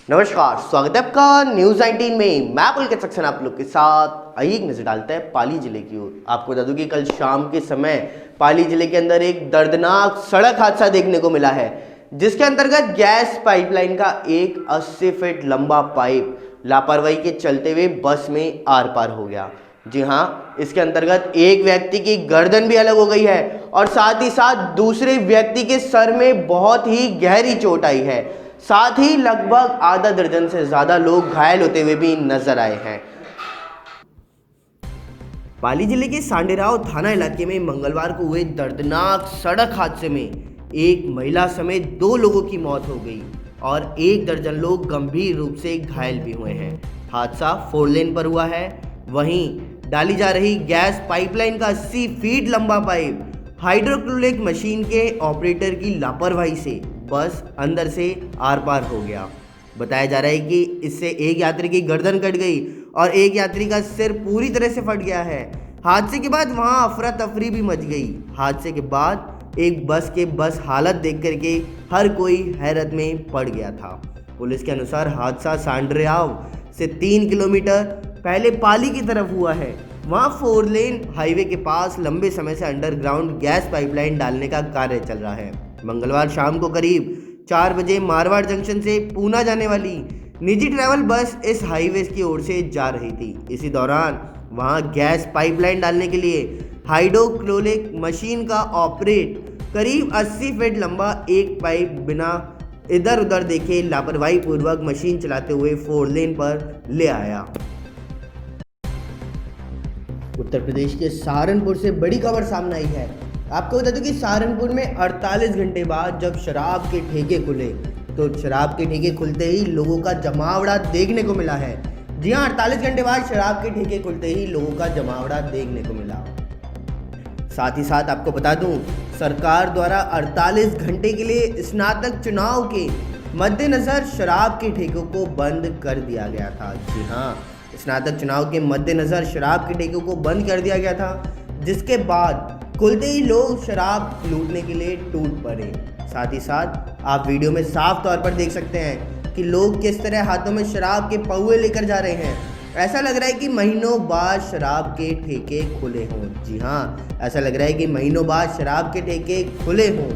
नमस्कार, स्वागत है आपका न्यूज 19 में। मैं पुलकित सक्सेना आप लोग के साथ। आइए एक नजर डालते हैं पाली जिले की ओर। आपको बता दूं कि कल शाम के समय पाली जिले के अंदर एक दर्दनाक सड़क हादसा देखने को मिला है, जिसके अंतर्गत गैस पाइपलाइन का एक 80 फीट लंबा पाइप लापरवाही के चलते हुए बस में आर पार हो गया। जी हाँ, इसके अंतर्गत एक व्यक्ति की गर्दन भी अलग हो गई है और साथ ही साथ दूसरे व्यक्ति के सर में बहुत ही गहरी चोट आई है। साथ ही लगभग आधा दर्जन से ज्यादा लोग घायल होते हुए भी नजर आए हैं। पाली जिले के सांडेराव थाना इलाके में मंगलवार को हुए दर्दनाक सड़क हादसे में एक महिला समेत 2 लोगों की मौत हो गई और 1 दर्जन लोग गंभीर रूप से घायल भी हुए हैं। हादसा 4 लेन पर हुआ है। वहीं डाली जा रही गैस पाइपलाइन का 80 फीट लंबा पाइप हाइड्रोक्लोरिक मशीन के ऑपरेटर की लापरवाही से बस अंदर से आर पार हो गया। बताया जा रहा है कि इससे एक यात्री की गर्दन कट गई और एक यात्री का सिर पूरी तरह से फट गया है। हादसे के बाद वहां अफरा तफरी भी मच गई। हादसे के बाद एक बस हालत देख करके हर कोई हैरत में पड़ गया था। पुलिस के अनुसार हादसा सांड्रेआव से 3 किलोमीटर पहले पाली की तरफ हुआ है। वहां 4 लेन हाईवे के पास लंबे समय से अंडरग्राउंड गैस पाइपलाइन डालने का कार्य चल रहा है। मंगलवार शाम को करीब 4 बजे मारवाड़ जंक्शन से पूना जाने वाली निजी ट्रैवल बस इस हाईवे की ओर से जा रही थी। इसी दौरान वहां गैस पाइपलाइन डालने के लिए हाइड्रोक्लोरिक मशीन का ऑपरेट करीब 80 फीट लंबा एक पाइप बिना इधर उधर देखे लापरवाही पूर्वक मशीन चलाते हुए 4 लेन पर ले आया। उत्तर प्रदेश के सहारनपुर से बड़ी खबर सामने आई है। आपको बता दूं कि सहारनपुर में 48 घंटे बाद जब शराब के ठेके खुले तो शराब के ठेके खुलते ही लोगों का जमावड़ा देखने को मिला है। जी हाँ, 48 घंटे बाद शराब के ठेके खुलते ही लोगों का जमावड़ा देखने को मिला। साथ ही साथ आपको बता दूं, सरकार द्वारा 48 घंटे के लिए स्नातक चुनाव के मद्देनजर शराब के ठेकों को बंद कर दिया गया था। जी हाँ, स्नातक चुनाव के मद्देनजर शराब के ठेकों को बंद कर दिया गया था, जिसके बाद खुलते ही लोग शराब लूटने के लिए टूट पड़े। साथ ही साथ आप वीडियो में साफ तौर पर देख सकते हैं कि लोग किस तरह हाथों में शराब के पौए लेकर जा रहे हैं। ऐसा लग रहा है कि महीनों बाद शराब के ठेके खुले हों। जी हाँ, ऐसा लग रहा है कि महीनों बाद शराब के ठेके खुले हों।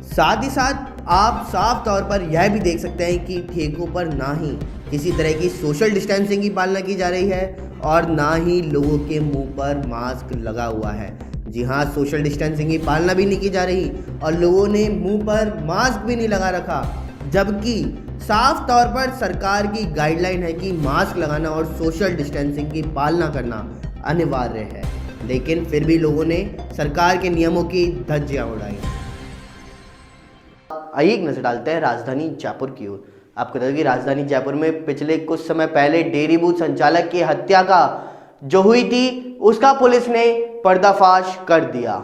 साथ ही साथ आप साफ तौर पर यह भी देख सकते हैं कि ठेकों पर ना ही किसी तरह की सोशल डिस्टेंसिंग की पालना की जा रही है और ना ही लोगों के मुंह पर मास्क लगा हुआ है। जी हाँ, सोशल डिस्टेंसिंग की पालना भी नहीं की जा रही और लोगों ने मुंह पर मास्क भी नहीं लगा रखा, जबकि साफ तौर पर सरकार की गाइडलाइन है कि मास्क लगाना और सोशल डिस्टेंसिंग की पालना करना अनिवार्य है। लेकिन फिर भी लोगों ने सरकार के नियमों की धज्जियां उड़ाई। आइए एक नजर डालते हैं राजधानी जयपुर की ओर। आपको बता दें कि राजधानी जयपुर में पिछले कुछ समय पहले डेयरी बूथ संचालक की हत्या का जो हुई थी, उसका पुलिस ने पर्दाफाश कर दिया।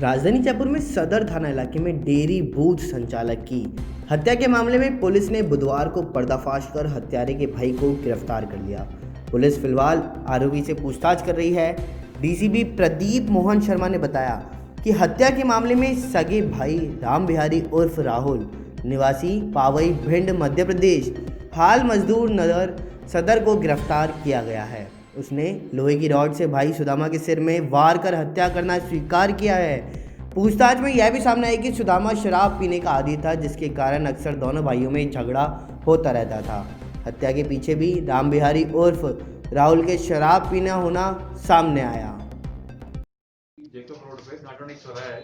राजधानी जयपुर में सदर थाना इलाके में डेयरी बूथ संचालक की हत्या के मामले में पुलिस ने बुधवार को पर्दाफाश कर हत्यारे के भाई को गिरफ्तार कर लिया। पुलिस फिलहाल आरोपी से पूछताछ कर रही है। डीसीपी प्रदीप मोहन शर्मा ने बताया कि हत्या के मामले में सगे भाई राम बिहारी उर्फ राहुल निवासी पावई भिंड मध्य प्रदेश हाल मजदूर नगर सदर को गिरफ्तार किया गया है। उसने लोहे की रॉड से भाई सुदामा के सिर में वार कर हत्या करना स्वीकार किया है। पूछताछ में यह भी सामने आया कि सुदामा शराब पीने का आदी था, जिसके कारण अक्सर दोनों भाइयों में झगड़ा होता रहता था। हत्या के पीछे भी राम बिहारी उर्फ राहुल के शराब पीना होना सामने आया। जेकब रोड पे नाटोनिक चौराहा है,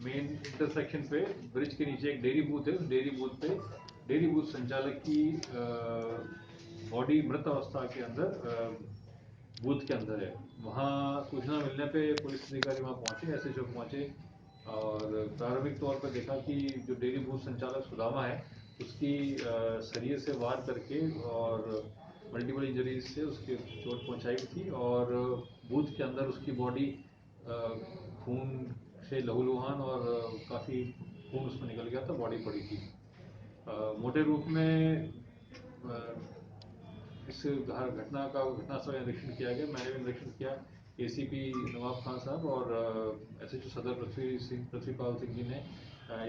मेन इंटरसेक्शन पे ब्रिज के नीचे एक डेयरी बूथ है। उस डेयरी बूथ पे डेयरी बूथ संचालक की बॉडी मृत अवस्था के अंदर बूथ के अंदर है। वहाँ सूचना मिलने पे पुलिस अधिकारी वहाँ पहुँचे, एसएचओ पहुँचे और प्रारंभिक तौर पर देखा कि जो डेयरी बूथ संचालक सुदामा है उसकी सरिये से वार करके और मल्टीपल इंजरीज से उसके चोट पहुंचाई थी और बूथ के अंदर उसकी बॉडी खून से लहूलुहान और काफ़ी खून उसमें निकल गया था, बॉडी पड़ी थी। मोटे रूप में इस घटनास्थल का निरीक्षण किया गया। मैंने भी निरीक्षण किया, एसीपी नवाब खान साहब और एसएचओ सदर पृथ्वीपाल सिंह जी ने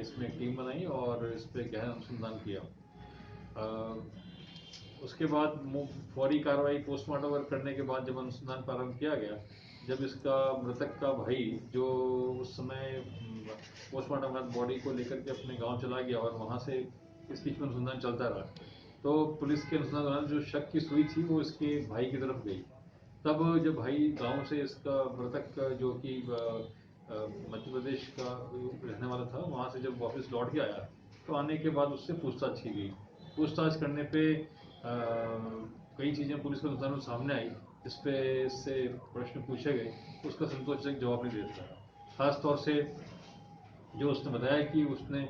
इसमें एक टीम बनाई और इस पर गहन अनुसंधान किया। उसके बाद फौरी कार्रवाई पोस्टमार्टम वर्क करने के बाद जब अनुसंधान प्रारंभ किया गया, जब इसका मृतक का भाई जो उस समय पोस्टमार्टम बाद बॉडी को लेकर के अपने गांव चला गया और वहां से इस बीच में अनुसंधान चलता रहा, तो पुलिस के अनुसंधान दौरान जो शक की सुई थी वो इसके भाई की तरफ गई। तब जब भाई गांव से इसका मृतक जो कि मध्य प्रदेश का रहने वाला था, वहाँ से जब वापस लौट के आया तो आने के बाद उससे पूछताछ की गई। पूछताछ करने पे कई चीज़ें पुलिस के अनुसार सामने आई, जिस पे इससे प्रश्न पूछे गए, उसका संतोषजनक जवाब नहीं देता। खास तौर से जो उसने बताया कि उसने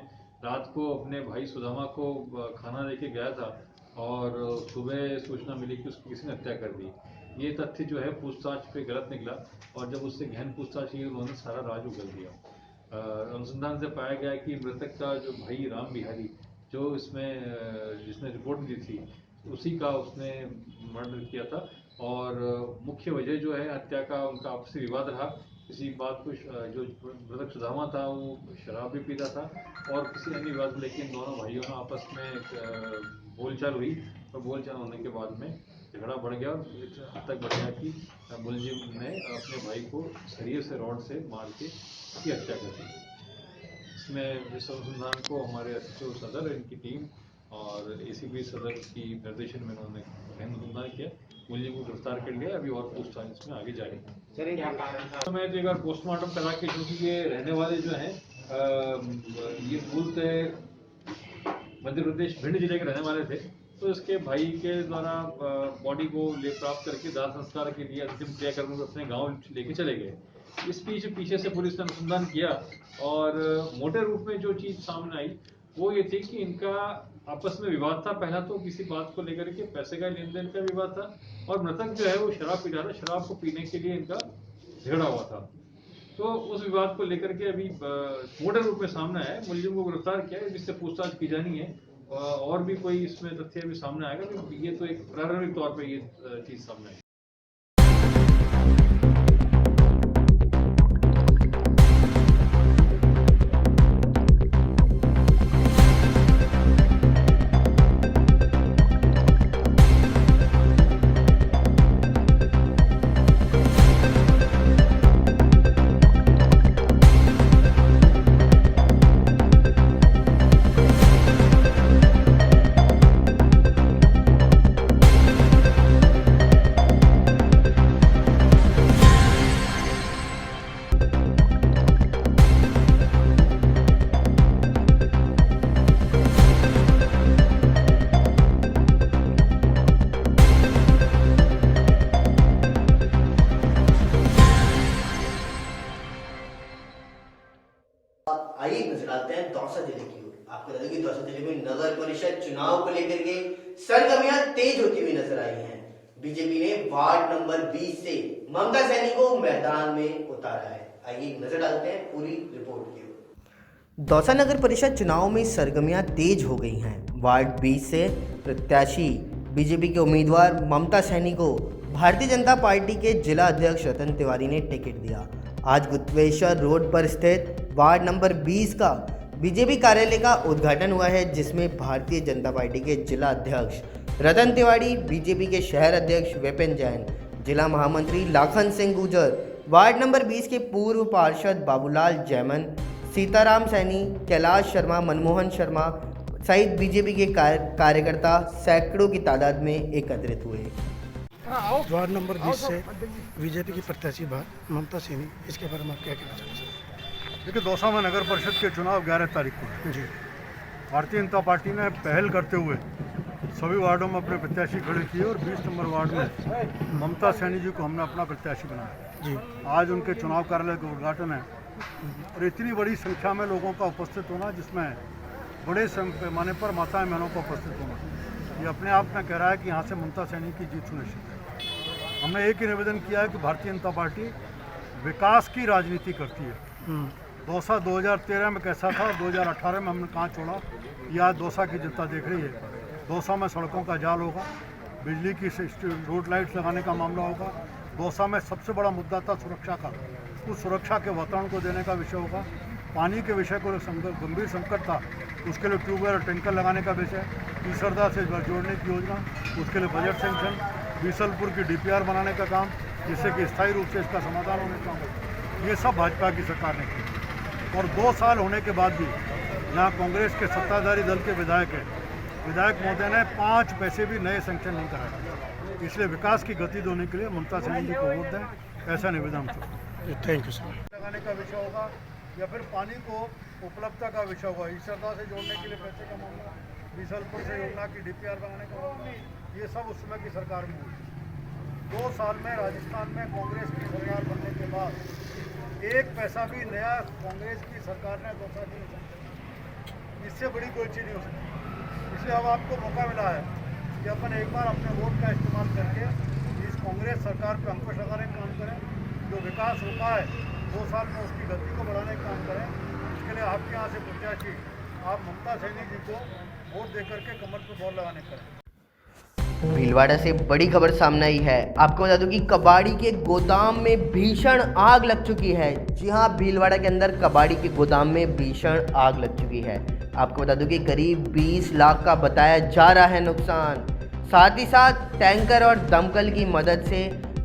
रात को अपने भाई सुदामा को खाना लेके गया था और सुबह सूचना मिली कि उसकी किसी ने हत्या कर दी। ये तथ्य जो है पूछताछ पे गलत निकला और जब उससे गहन पूछताछ की उन्होंने सारा राज उगल दिया। अनुसंधान से पाया गया कि मृतक का जो भाई राम बिहारी, जो इसमें जिसने रिपोर्ट दी थी, उसी का उसने मर्डर किया था और मुख्य वजह जो है हत्या का उनका आपसी विवाद रहा। किसी बात को जो मृतक सुदामा था वो शराब भी पीता था और किसी अन्य विवाद को लेकर दोनों भाइयों में आपस में बोलचाल हुई और बोलचाल होने के बाद में झगड़ा बढ़ गया और इस हद तक बढ़ गया कि मुलजिम ने अपने भाई को सरिये से रॉड से मार के उसकी हत्या कर दी। इसमें इस अनुसंधान को हमारे एसएचओ सदर, इनकी टीम और एसीपी सदर की निर्देशन में उन्होंने गहन अनुसंधान किया, मुलजिम को गिरफ्तार कर लिया। अभी और पूछताछ इसमें आगे जारी है। तो मैं एक बार पोस्टमार्टम करा के, क्योंकि ये रहने वाले जो हैं ये मूलतः मध्य प्रदेश भिंड जिले के रहने वाले थे, तो इसके भाई के द्वारा बॉडी को ले प्राप्त करके दाह संस्कार के लिए अंतिम क्रियाक्रम अपने गांव लेके चले गए। इस पीछे से पुलिस ने अनुसंधान किया और मोटे रूप में जो चीज सामने आई वो ये थी कि इनका आपस में विवाद था। पहला तो किसी बात को लेकर के पैसे का लेन देन का विवाद था और मृतक जो है वो शराब पी रहा था, शराब को पीने के लिए इनका झगड़ा हुआ था। तो उस विवाद को लेकर के अभी मोटे रूप में सामने आया, मुलजिम को गिरफ्तार किया है, जिससे पूछताछ की जानी है और भी कोई इसमें तथ्य भी सामने आएगा। ये तो एक प्रारंभिक तौर पर ये चीज सामने आई। आइए नजर आते हैं दौसा जिले की ओर। आपको बता दें कि दौसा जिले में नगर परिषद चुनाव को लेकर के सरगर्मियां तेज होती हुई नजर आई हैं। बीजेपी ने वार्ड नंबर 20 से ममता सैनी को मैदान में उतारा है। आइए नजर डालते हैं पूरी रिपोर्ट की ओर। दौसा नगर परिषद चुनाव में सरगर्मियां तेज हो गई हैं। वार्ड 20 से प्रत्याशी बीजेपी के उम्मीदवार ममता सैनी को भारतीय जनता पार्टी के जिला अध्यक्ष रतन तिवारी ने टिकट दिया। आज गुप्तेश्वर रोड पर स्थित वार्ड नंबर 20 का बीजेपी कार्यालय का उद्घाटन हुआ है, जिसमें भारतीय जनता पार्टी के जिला अध्यक्ष रतन तिवारी, बीजेपी के शहर अध्यक्ष विपिन जैन, जिला महामंत्री लाखन सिंह गुर्जर, वार्ड नंबर 20 के पूर्व पार्षद बाबूलाल जैमन, सीताराम सैनी, कैलाश शर्मा, मनमोहन शर्मा सहित बीजेपी के कार्यकर्ता सैकड़ों की तादाद में एकत्रित हुए। वार्ड नंबर 20 से बीजेपी की प्रत्याशी ममता सैनी, इसके बारे में आप क्या कहना चाहते हैं? देखिए, दौसा में नगर परिषद के चुनाव 11 तारीख को है। जी, भारतीय जनता पार्टी ने पहल करते हुए सभी वार्डों में अपने प्रत्याशी खड़े किए और 20 नंबर वार्ड में ममता सैनी जी को हमने अपना प्रत्याशी बनाया। जी, आज उनके चुनाव कार्यालय का उद्घाटन है और इतनी बड़ी संख्या में लोगों का उपस्थित होना, जिसमें बड़े पैमाने पर माताएं बहनों का उपस्थित होना, ये अपने आप में कह रहा है कि यहाँ से ममता सैनी की जीत सुनिश्चित है। हमने एक ही निवेदन किया है कि भारतीय जनता पार्टी विकास की राजनीति करती है। दौसा 2013 में कैसा था, 2018 में हमने कहाँ छोड़ा, ये आज दौसा की जनता देख रही है। दौसा में सड़कों का जाल होगा, बिजली की रोड लाइट्स लगाने का मामला होगा। दौसा में सबसे बड़ा मुद्दा था सुरक्षा का, उस सुरक्षा के वातावरण को देने का विषय होगा। पानी के विषय को गंभीर संकट था, उसके लिए ट्यूबवेल और टैंकर लगाने का विषय, ईसरदा से जोड़ने की योजना, उसके लिए बजट सेंक्शन, बीसलपुर की DPR बनाने का काम, जिससे कि स्थायी रूप से इसका समाधान होने का, ये सब भाजपा की सरकार ने किया। और 2 साल होने के बाद भी यहाँ कांग्रेस के सत्ताधारी दल के विधायक महोदय ने 5 पैसे भी नए सेंक्शन नहीं कराए। इसलिए विकास की गति देने के लिए ममता सेन जी को वोट दें, ऐसा निवेदन था। Thank you sir. लगाने का विषय होगा या फिर पानी को उपलब्धता का विषय होगा, ईसरदा से जोड़ने के लिए पैसे का मामला, बीसलपुर से योजना की DPR बनाने का मामला, ये सब उस समय की सरकार में हुई। 2 साल में राजस्थान में कांग्रेस की सरकार बनने के बाद 1 पैसा भी नया कांग्रेस की सरकार ने दूसरा नहीं सकता। इससे बड़ी कोई चीज़ नहीं हो सकती। इसलिए अब आपको मौका मिला है कि अपन एक बार अपने वोट का इस्तेमाल करके इस कांग्रेस सरकार पर अंकुश लगाने का काम करें, जो विकास रुका है 2 साल में उसकी गति को बढ़ाने का काम करें। इसके लिए आपके यहाँ से प्रत्याशी आप ममता सैनी जी को वोट दे करके कमर पर बॉल लगाने करें। भीलवाड़ा से बड़ी खबर सामने आई है। आपको बता दूं कि कबाड़ी के गोदाम में भीषण आग लग चुकी है। जी हां, भीलवाड़ा के अंदर कबाड़ी के गोदाम में भीषण आग लग चुकी है। आपको बता दूं कि करीब 20 लाख का बताया जा रहा है नुकसान। साथ ही साथ टैंकर और दमकल की मदद से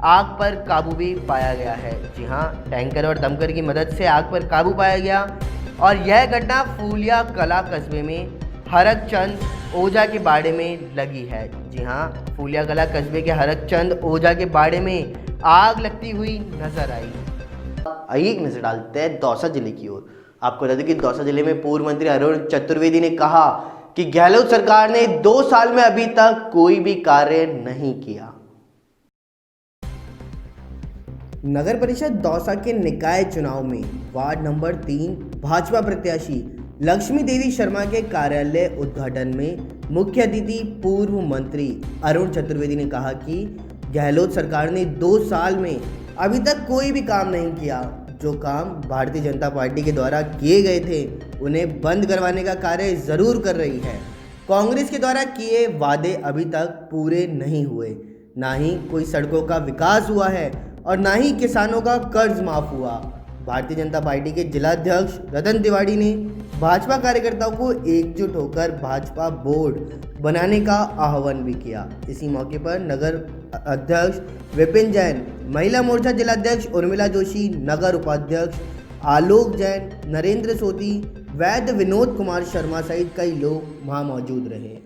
आग पर काबू भी पाया गया है। जी हां, टैंकर और दमकल की मदद से आग पर काबू पाया गया और यह घटना फूलिया कला कस्बे में हरकचंद ओझा के बाड़े में लगी है। जी हाँ, फूलिया कला कस्बे के हरकचंद ओझा के बाड़े में आग लगती हुई नजर आई। आइए एक नजर डालते हैं दौसा जिले की ओर। आपको बता दें कि दौसा जिले में पूर्व मंत्री अरुण चतुर्वेदी ने कहा कि गहलोत सरकार ने 2 साल में अभी तक कोई भी कार्य नहीं किया। नगर परिषद दौसा के निकाय चुनाव में वार्ड नंबर 3 भाजपा प्रत्याशी लक्ष्मी देवी शर्मा के कार्यालय उद्घाटन में मुख्य अतिथि पूर्व मंत्री अरुण चतुर्वेदी ने कहा कि गहलोत सरकार ने 2 साल में अभी तक कोई भी काम नहीं किया। जो काम भारतीय जनता पार्टी के द्वारा किए गए थे उन्हें बंद करवाने का कार्य जरूर कर रही है। कांग्रेस के द्वारा किए वादे अभी तक पूरे नहीं हुए, ना ही कोई सड़कों का विकास हुआ है और ना ही किसानों का कर्ज माफ हुआ। भारतीय जनता पार्टी के जिलाध्यक्ष रतन तिवारी ने भाजपा कार्यकर्ताओं को एकजुट होकर भाजपा बोर्ड बनाने का आह्वान भी किया। इसी मौके पर नगर अध्यक्ष विपिन जैन, महिला मोर्चा जिलाध्यक्ष उर्मिला जोशी, नगर उपाध्यक्ष आलोक जैन, नरेंद्र सोती, वैद्य विनोद कुमार शर्मा सहित कई लोग वहां मौजूद रहे।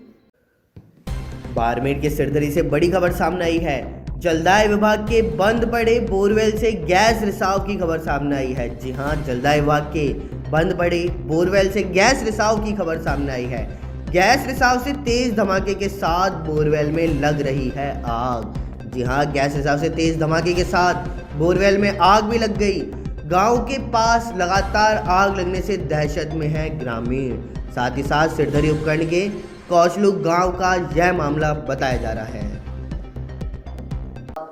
बाड़मेर के सिरदरी से बड़ी खबर सामने आई है। जलदाय विभाग के बंद पड़े बोरवेल से गैस रिसाव की खबर सामने आई है। जी हां, जलदाय विभाग के बंद पड़े बोरवेल से गैस रिसाव की खबर सामने आई है। गैस रिसाव से तेज धमाके के साथ बोरवेल में लग रही है आग। जी हां, गैस रिसाव से तेज धमाके के साथ बोरवेल में आग भी लग गई। गांव के पास लगातार आग लगने से दहशत में है ग्रामीण। साथ ही साथ सिरदरी उपखंड के कौशलू गांव का यह मामला बताया जा रहा है।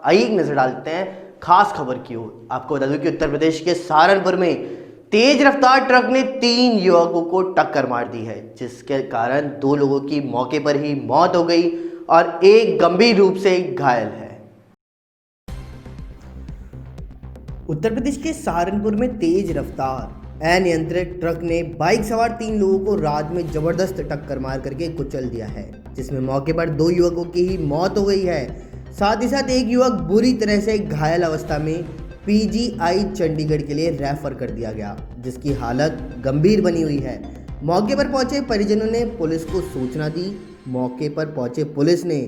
आइए एक नजर डालते हैं खास खबर की ओर। आपको बता दूं कि उत्तर प्रदेश के सहारनपुर में तेज रफ्तार ट्रक ने 3 युवकों को टक्कर मार दी है, जिसके कारण 2 लोगों की मौके पर ही मौत हो गई और एक गंभीर रूप से घायल है। उत्तर प्रदेश के सहारनपुर में तेज रफ्तार अनियंत्रित ट्रक ने बाइक सवार 3 लोगों को रात में जबरदस्त टक्कर मार करके कुचल दिया है, जिसमें मौके पर 2 युवकों की ही मौत हो गई है। साथ ही साथ एक युवक बुरी तरह से घायल अवस्था में PGI चंडीगढ़ के लिए रेफर कर दिया गया, जिसकी हालत गंभीर बनी हुई है। मौके पर पहुंचे परिजनों ने पुलिस को सूचना दी। मौके पर पहुंचे पुलिस ने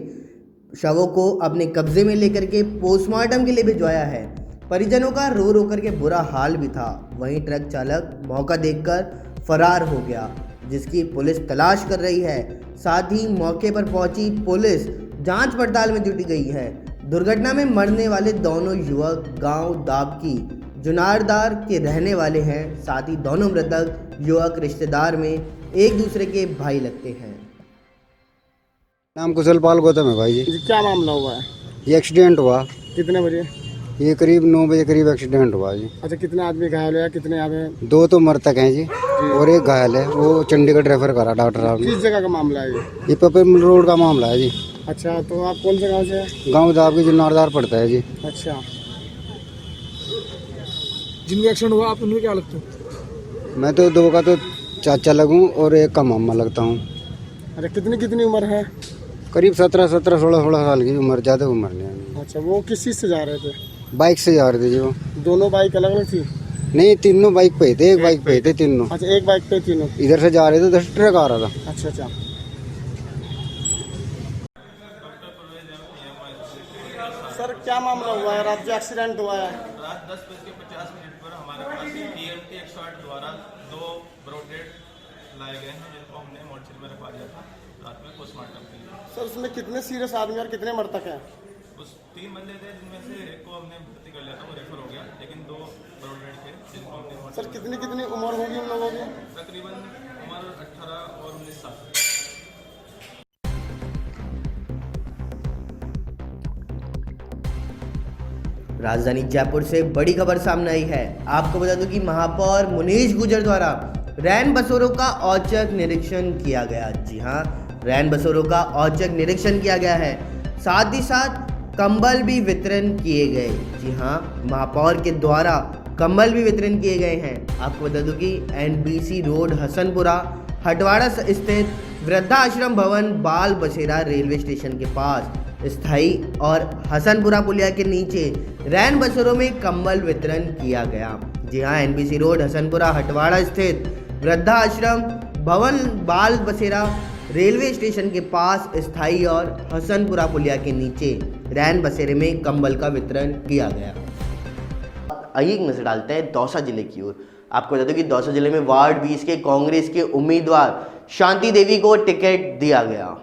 शवों को अपने कब्जे में लेकर के पोस्टमार्टम के लिए भिजवाया है। परिजनों का रो रो करके बुरा हाल भी था। वहीं ट्रक चालक मौका देखकर फरार हो गया, जिसकी पुलिस तलाश कर रही है। साथ ही मौके पर पहुंची पुलिस जांच पड़ताल में जुटी गई है। दुर्घटना में मरने वाले दोनों युवक गांव दाबकी जुनारदार के रहने वाले हैं। साथ ही दोनों मृतक युवक रिश्तेदार में एक दूसरे के भाई लगते हैं। नाम कुशलपाल गौतम है भाई जी। क्या मामला हुआ है? ये एक्सीडेंट हुआ। कितने बजे? ये करीब 9 बजे करीब एक्सीडेंट हुआ जी। अच्छा, कितने आदमी घायल हुआ? कितने यहाँ पे? 2 तो मृतक हैं जी और एक घायल है, वो चंडीगढ़ रेफर करा डॉक्टर साहब ने। किस जगह का मामला है ये पपेल रोड का मामला है जी। अच्छा, तो आप कौन से गाँव से हैं? गाँव दाब की जुनारदार पड़ता है जी। अच्छा, जिनका एक्सीडेंट हुआ आप उनमें क्या लगता है? मैं तो दो का तो चाचा लगूं और एक का मामा लगता हूँ। अरे कितनी उम्र है? करीब 16 साल की उम्र, ज़्यादा उम्र नहीं है। अच्छा, वो किस चीज़ से जा रहे थे? बाइक से जा रहे थे जी वो। दोनों बाइक अलग अलग थी? नहीं, तीनों बाइक पे थे, एक बाइक पे थे तीनों। अच्छा, एक बाइक पे तीनों? इधर से जा रहे थे, उधर से ट्रक आ रहा था। अच्छा अच्छा। सर क्या मामला हुआ है? रात जो एक्सीडेंट हुआ है? रात 10:50 पर हमारे पास TMT 108 द्वारा 2 ब्रोडेड लाए गए हैं, जिनको हमने मोर्चरी में रखवा दिया था रात में पोस्टमार्टम के लिए। सर उसमें कितने सीरियस आदमी और कितने मृतक हैं? उस 3 बंदे थे, जिनमें से एक को हमने भर्ती कर लिया था, वो रेफर हो गया, लेकिन 2 ब्रोडेड थे जिनको हमने सर कितनी उम्र होगी उन लोगों की? तकरीबन उम्र 18 और 19 साल। राजधानी जयपुर से बड़ी खबर सामने आई है। आपको बता दूं कि महापौर मुनीश गुर्जर द्वारा रैन बसेरों का औचक निरीक्षण किया गया। जी हां, रैन बसेरों का औचक निरीक्षण किया गया है, साथ ही साथ कंबल भी वितरण किए गए। जी हां, महापौर के द्वारा कंबल भी वितरण किए गए हैं। आपको बता दूं कि NBC रोड हसनपुरा हटवाड़ा स्थित वृद्धाश्रम भवन बाल बसेरा रेलवे स्टेशन के पास स्थाई और हसनपुरा पुलिया के नीचे रैन बसेरों में कंबल वितरण किया गया। जी हां, NBC रोड हसनपुरा हटवाड़ा स्थित वृद्धाश्रम भवन बाल बसेरा रेलवे स्टेशन के पास स्थाई और हसनपुरा पुलिया के नीचे रैन बसेरे में कंबल का वितरण किया गया। आइए एक नजर डालते हैं दौसा जिले की ओर। आपको बता दूं कि दौसा जिले में वार्ड 20 के कांग्रेस के उम्मीदवार शांति देवी को टिकट दिया गया।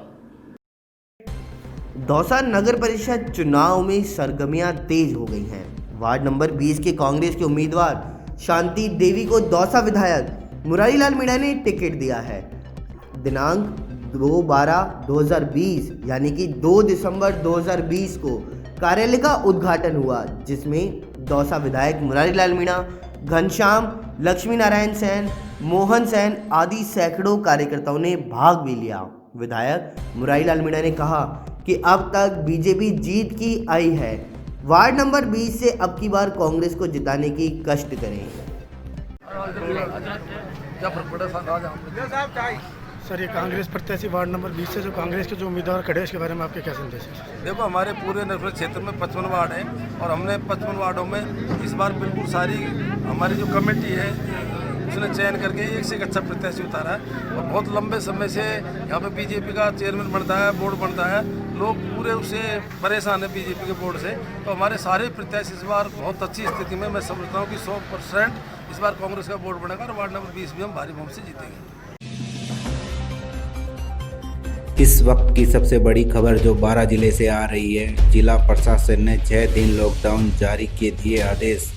दौसा नगर परिषद चुनाव में सरगर्मियां तेज हो गई हैं। वार्ड नंबर 20 के कांग्रेस के उम्मीदवार शांति देवी को दौसा विधायक मुरारी लाल मीणा ने टिकट दिया है। दिनांक 2/12/2020 यानी कि 2 दिसंबर 2020 को कार्यालय का उद्घाटन हुआ, जिसमें दौसा विधायक मुरारी लाल मीणा, घनश्याम, लक्ष्मी नारायण सेन, मोहन सेन आदि सैकड़ों कार्यकर्ताओं ने भाग भी लिया। विधायक मुरारी लाल मीणा ने कहा कि अब तक बीजेपी जीत की आई है, वार्ड नंबर 20 से अब की बार कांग्रेस को जिताने की कष्ट करें। सर ये कांग्रेस प्रत्याशी वार्ड नंबर 20 से जो कांग्रेस के जो उम्मीदवार खड़े हैं, इसके बारे में आपके क्या संदेश है? देखो, हमारे पूरे नगर क्षेत्र में 55 वार्ड है और हमने 55 वार्डों में इस बार बिल्कुल सारी हमारी जो कमेटी है उसने चयन करके एक से एक अच्छा प्रत्याशी उतारा है। और बहुत लंबे समय से यहाँ पे बीजेपी का चेयरमैन बनता है, बोर्ड बनता है, लोग पूरे उससे परेशान है बीजेपी के बोर्ड से। तो हमारे सारे प्रत्याशी इस बार बहुत अच्छी स्थिति में, मैं समझता हूँ कि 100% इस बार कांग्रेस का बोर्ड बनेगा और वार्ड नंबर 20 भी हम भारी बहुमत से जीतेंगे। इस वक्त की सबसे बड़ी खबर जो 12 जिले से आ रही है। जिला प्रशासन ने 6 दिन लॉकडाउन जारी किए दिए आदेश।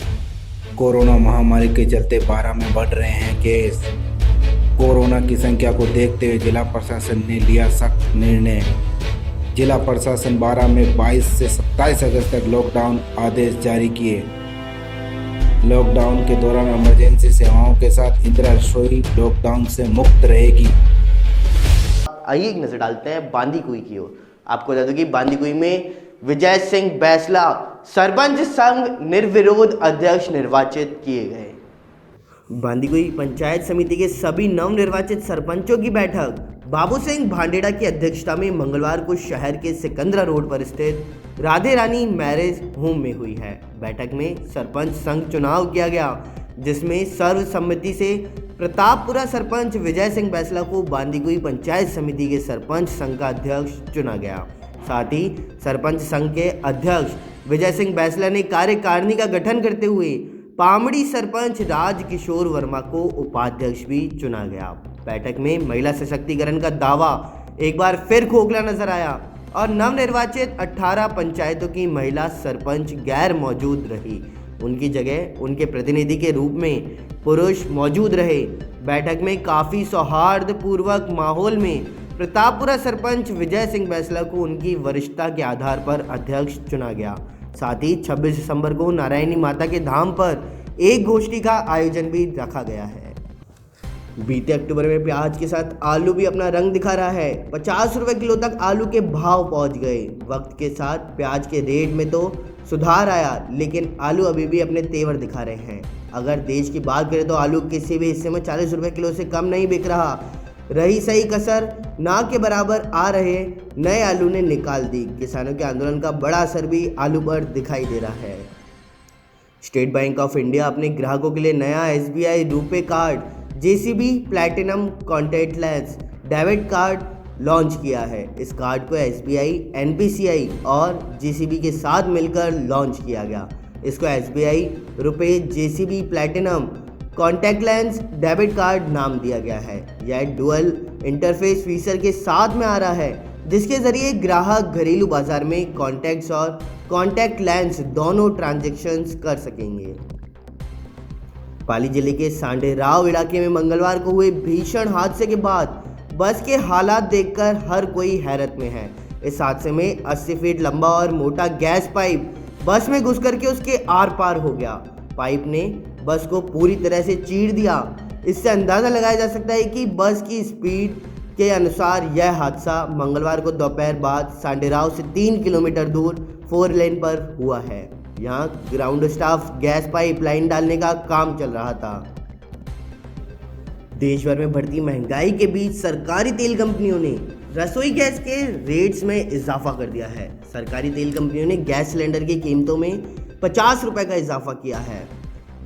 कोरोना महामारी के चलते 12 में बढ़ रहे हैं केस। कोरोना की संख्या को देखते हुए जिला प्रशासन ने लिया सख्त निर्णय। जिला प्रशासन 12 में 22 से 27 अगस्त तक लॉकडाउन आदेश जारी किए। लॉकडाउन के दौरान इमरजेंसी सेवाओं के साथ इंदिरा रसोई लॉकडाउन से मुक्त रहेगी। आइए एक नजर डालते हैं बांदीकुई की ओर। आपको बता दूं कि बांदीकुई में विजय सिंह बैसला सरपंच संघ निर्विरोध अध्यक्ष निर्वाचित किए गए। बांदीकुई पंचायत समिति के सभी नवनिर्वाचित सरपंचों की बैठक बाबू सिंह भांडेड़ा की अध्यक्षता में मंगलवार को शहर के सिकंदरा रोड पर स्थित राधे रानी मैरिज होम में हुई है। बैठक में सरपंच संघ चुनाव किया गया, जिसमें सर्वसम्मति से प्रतापपुरा सरपंच विजय सिंह बैसला को बांदीकुई पंचायत समिति के सरपंच संघ का अध्यक्ष चुना गया। साथ ही सरपंच संघ के अध्यक्ष विजय सिंह बैसला ने कार्यकारिणी का गठन करते हुए पामड़ी सरपंच राजकिशोर वर्मा को उपाध्यक्ष भी चुना गया। बैठक में महिला सशक्तिकरण का दावा एक बार फिर खोखला नजर आया और नवनिर्वाचित 18 पंचायतों की महिला सरपंच गैर मौजूद रही। उनकी जगह उनके प्रतिनिधि के रूप में पुरुष मौजूद रहे। बैठक में काफ़ी सौहार्दपूर्वक माहौल में प्रतापपुरा सरपंच विजय सिंह बैसला को उनकी वरिष्ठता के आधार पर अध्यक्ष चुना गया। साथ ही 26 दिसंबर को नारायणी माता के धाम पर एक गोष्ठी का आयोजन भी रखा गया है। बीते अक्टूबर में प्याज के साथ आलू भी अपना रंग दिखा रहा है। 50 रुपए किलो तक आलू के भाव पहुंच गए। वक्त के साथ प्याज के रेट में तो सुधार आया, लेकिन आलू अभी भी अपने तेवर दिखा रहे हैं। अगर देश की बात करें तो आलू किसी भी हिस्से में 40 रुपए किलो से कम नहीं बिक रहा। रही सही कसर ना के बराबर आ रहे नए आलू ने निकाल दी। किसानों के आंदोलन का बड़ा असर भी आलू पर दिखाई दे रहा है। स्टेट बैंक ऑफ इंडिया अपने ग्राहकों के लिए नया SBI RuPay card, JCB platinum contactless debit card launch किया है। इस कार्ड को SBI, NPCI और JCB के साथ मिलकर लॉन्च किया गया। इसको SBI RuPay JCB platinum contactless debit card नाम दिया गया है। यह डुअल इंटरफेस फीचर के साथ में आ रहा है, जिसके जरिए ग्राहक घरेलू बाजार में कॉन्टैक्ट्स और कॉन्टैक्ट लेंस दोनों ट्रांजैक्शंस कर सकेंगे। पाली जिले के सांडेराव इलाके में मंगलवार को हुए भीषण हादसे के बाद बस के हालात देखकर हर कोई हैरत में है। इस हादसे में 80 फीट लंबा और मोटा गैस पाइप बस में घुस करके उसके आर पार हो गया। पाइप ने बस को पूरी तरह से चीर दिया। इससे अंदाज़ा लगाया जा सकता है कि बस की स्पीड के अनुसार यह हादसा मंगलवार को दोपहर बाद सांडेराव से 3 किलोमीटर दूर 4 लेन पर हुआ है। यहाँ ground staff gas pipe line डालने का काम चल रहा था। देश भर में बढ़ती महंगाई के बीच सरकारी तेल कंपनियों ने रसोई गैस के रेट्स में इजाफा कर दिया है। सरकारी तेल कंपनियों ने गैस सिलेंडर की कीमतों में 50 रुपए का इजाफा किया है।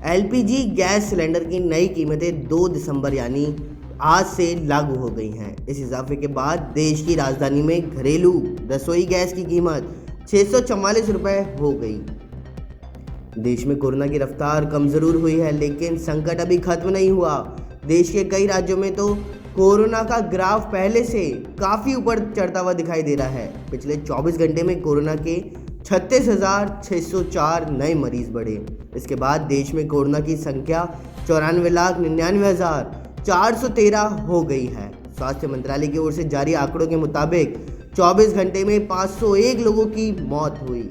LPG गैस सिलेंडर की नई कीमतें 2 दिसंबर यानी आज से लागू हो गई हैं। इस इजाफे के बाद देश की राजधानी में घरेलू रसोई गैस की कीमत 644 रुपये हो गई। देश में कोरोना की रफ्तार कम जरूर हुई है, लेकिन संकट अभी खत्म नहीं हुआ। देश के कई राज्यों में तो कोरोना का ग्राफ पहले से काफ़ी ऊपर चढ़ता हुआ दिखाई दे रहा है। पिछले 24 घंटे में कोरोना के 36,604 नए मरीज बढ़े। इसके बाद देश में कोरोना की संख्या 94,99,413 हो गई है। स्वास्थ्य मंत्रालय की ओर से जारी आंकड़ों के मुताबिक 24 घंटे में 501 लोगों की मौत हुई।